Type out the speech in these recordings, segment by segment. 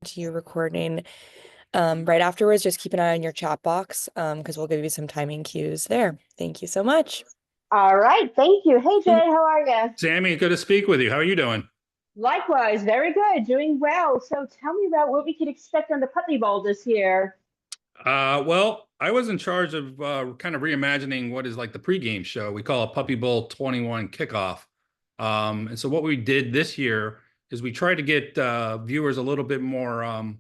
to you recording right afterwards. Just keep an eye on your chat box because we'll give you some timing cues there. Thank you so much. All right, thank you. Hey Jay, how are you? Sammy, good to speak with you. How are you doing? Likewise, very good, doing well. So tell me about what we can expect on the Putney Bowl this year. Well, I was in charge of kind of reimagining what is like the pregame show. We call it Puppy Bowl 21 Kickoff. And so what we did this year is we tried to get viewers a little bit more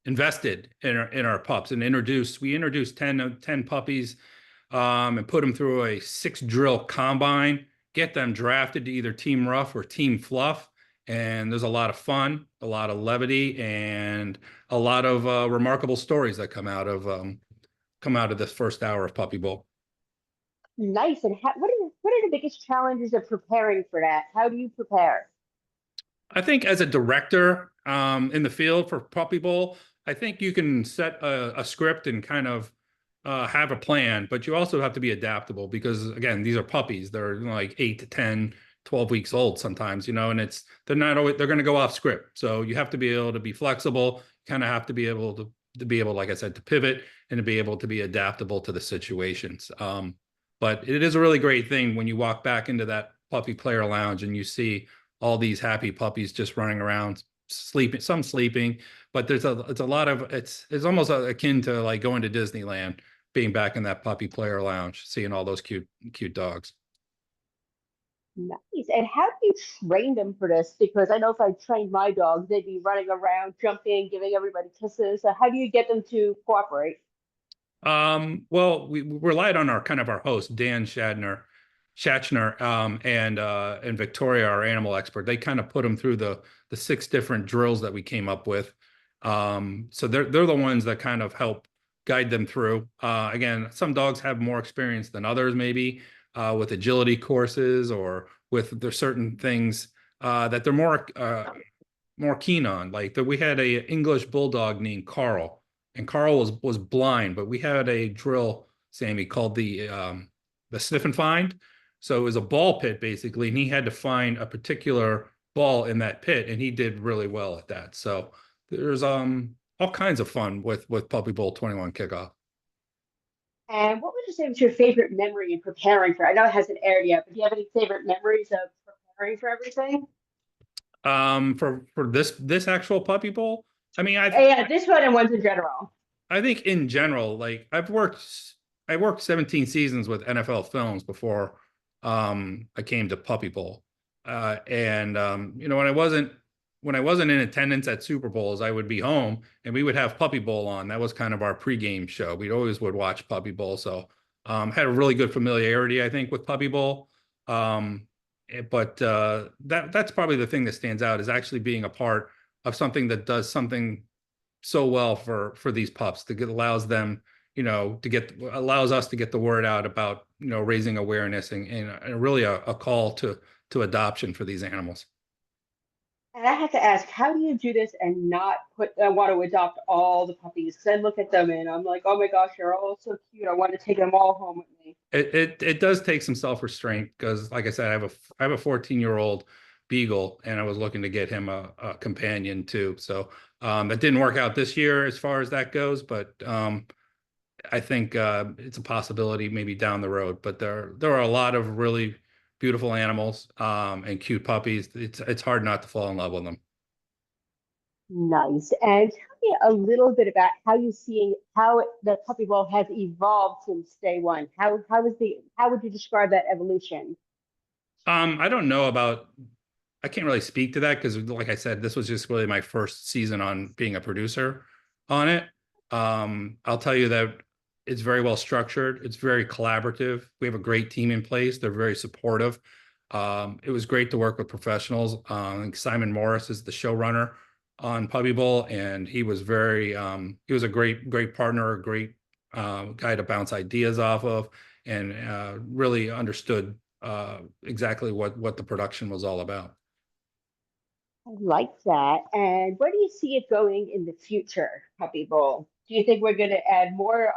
invested in our pups and we introduced 10 puppies and put them through a 6 drill combine, get them drafted to either Team Rough or Team Fluff. And there's a lot of fun, a lot of levity, and a lot of remarkable stories that come out of this first hour of Puppy Bowl. Nice. And what are the biggest challenges of preparing for that? How do you prepare? I think as a director in the field for Puppy Bowl, I think you can set a script and kind of have a plan, but you also have to be adaptable because again, these are puppies. They're like 8 to 10, 12 weeks old sometimes, and they're not always, they're going to go off script. So you have to be able to be flexible, kind of have to be able like I said, to pivot and to be able to be adaptable to the situations. But it is a really great thing when you walk back into that puppy player lounge and you see all these happy puppies just running around, sleeping, some sleeping, but it's a lot of, it's almost akin to like going to Disneyland, being back in that puppy player lounge, seeing all those cute dogs. Nice. And how do you train them for this? Because I know if I trained my dogs, they'd be running around, jumping, giving everybody kisses. So how do you get them to cooperate? Well, we relied on our kind of our host, Dan Schachner, and Victoria, our animal expert. They kind of put them through the 6 different drills that we came up with. So they're the ones that kind of help guide them through. Again, some dogs have more experience than others, maybe with agility courses or with there's certain things that they're more keen on. Like we had a English bulldog named Carl, and Carl was blind, but we had a drill, Sammy, called the sniff and find. So it was a ball pit basically, and he had to find a particular ball in that pit, and he did really well at that. So there's all kinds of fun with Puppy Bowl 21 kickoff. And what would you say was your favorite memory in preparing for? I know it hasn't aired yet, but do you have any favorite memories of preparing for everything? For this actual Puppy Bowl, I mean, Yeah, this one and ones in general. I think in general, like I worked 17 seasons with NFL Films before I came to Puppy Bowl. And when I wasn't in attendance at Super Bowls, I would be home and we would have Puppy Bowl on. That was kind of our pregame show. We always would watch Puppy Bowl. So had a really good familiarity, I think, with Puppy Bowl. But that's probably the thing that stands out is actually being a part of something that does something so well for these pups to get allows them allows us to get the word out about raising awareness and really a call to adoption for these animals. And I have to ask, how do you do this and not want to adopt all the puppies? Because I look at them and I'm like, oh my gosh, they're all so cute. I want to take them all home with me. It does take some self-restraint because like I said, I have a 14-year-old beagle and I was looking to get him a companion too. So that didn't work out this year as far as that goes, but I think it's a possibility maybe down the road. But there are a lot of really beautiful animals and cute puppies. It's hard not to fall in love with them. Nice. And tell me a little bit about how the puppy bowl has evolved since day one. How would you describe that evolution? I don't know about. I can't really speak to that because, like I said, this was just really my first season on being a producer on it. I'll tell you that it's very well structured. It's very collaborative. We have a great team in place. They're very supportive. It was great to work with professionals. Simon Morris is the showrunner on Puppy Bowl, and he was a great partner, a great guy to bounce ideas off of, and really understood exactly what the production was all about. I like that. And where do you see it going in the future, Puppy Bowl? Do you think we're going to add more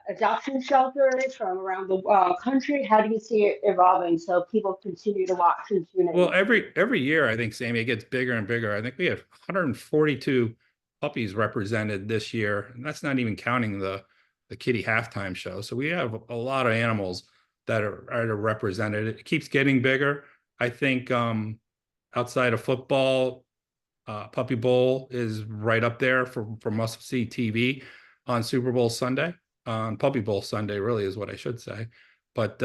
adoption shelters from around the country? How do you see it evolving so people continue to watch and tune in? Well, every year, I think, Sammy, it gets bigger and bigger. I think we have 142 puppies represented this year, and that's not even counting the kitty halftime show. So we have a lot of animals that are represented. It keeps getting bigger. I think outside of football, Puppy Bowl is right up there for must-see TV on Super Bowl Sunday. On Puppy Bowl Sunday, really, is what I should say. But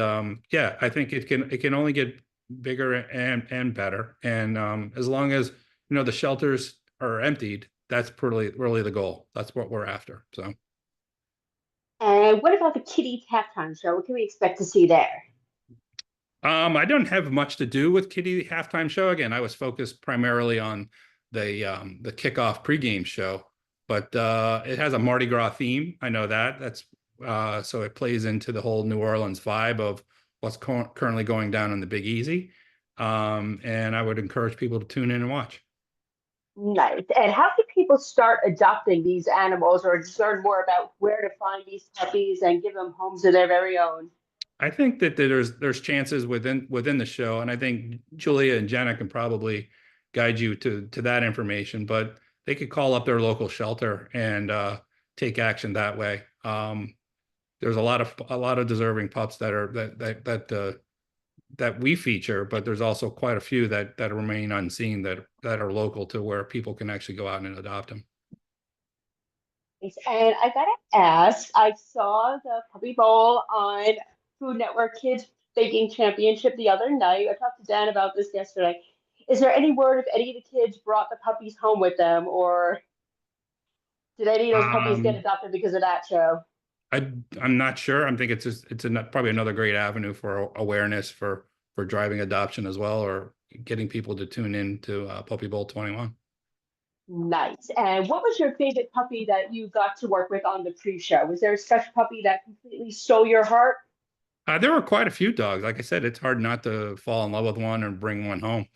yeah, I think it can only get bigger and better. And as long as the shelters are emptied, that's really the goal. That's what we're after. So. And what about the kitty halftime show? What can we expect to see there? I don't have much to do with kitty halftime show. Again, I was focused primarily on the kickoff pregame show, but it has a Mardi Gras theme. I know that. That's so it plays into the whole New Orleans vibe of what's currently going down in the Big Easy. And I would encourage people to tune in and watch. Nice. And how can people start adopting these animals or just learn more about where to find these puppies and give them homes of their very own? I think that there's chances within the show, and I think Julia and Jenna can probably guide you to that information, but they could call up their local shelter and take action that way. There's a lot of deserving pups that we feature, but there's also quite a few that remain unseen that are local to where people can actually go out and adopt them. And I gotta ask, I saw the Puppy Bowl on Food Network Kids Baking Championship the other night. I talked to Dan about this yesterday. Is there any word if any of the kids brought the puppies home with them, or did any of those puppies get adopted because of that show? I'm not sure. I think it's probably another great avenue for awareness for driving adoption as well, or getting people to tune in to Puppy Bowl 21. Nice. And what was your favorite puppy that you got to work with on the pre-show? Was there a special puppy that completely stole your heart? There were quite a few dogs. Like I said, it's hard not to fall in love with one and bring one home.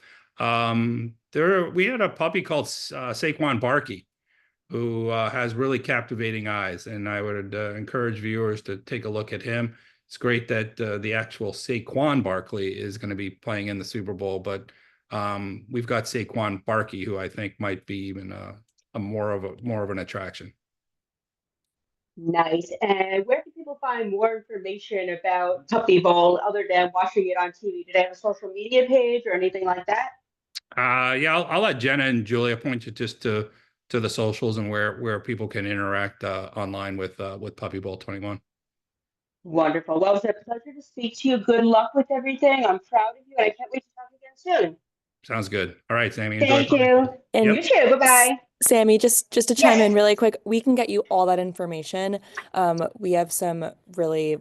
We had a puppy called Saquon Barkley, who has really captivating eyes, and I would encourage viewers to take a look at him. It's great that the actual Saquon Barkley is going to be playing in the Super Bowl, but we've got Saquon Barkley, who I think might be even a more of an attraction. Nice. And where can people find more information about Puppy Bowl other than watching it on TV? Do they have a social media page or anything like that? Yeah, I'll let Jenna and Julia point you just to the socials and where people can interact online with Puppy Bowl 21. Wonderful. Well, it was a pleasure to speak to you. Good luck with everything. I'm proud of you, and I can't wait to talk again soon. Sounds good. All right, Sammy. Thank you. And You too. Bye-bye. Sammy, just to chime Yes. in really quick, we can get you all that information. We have some really,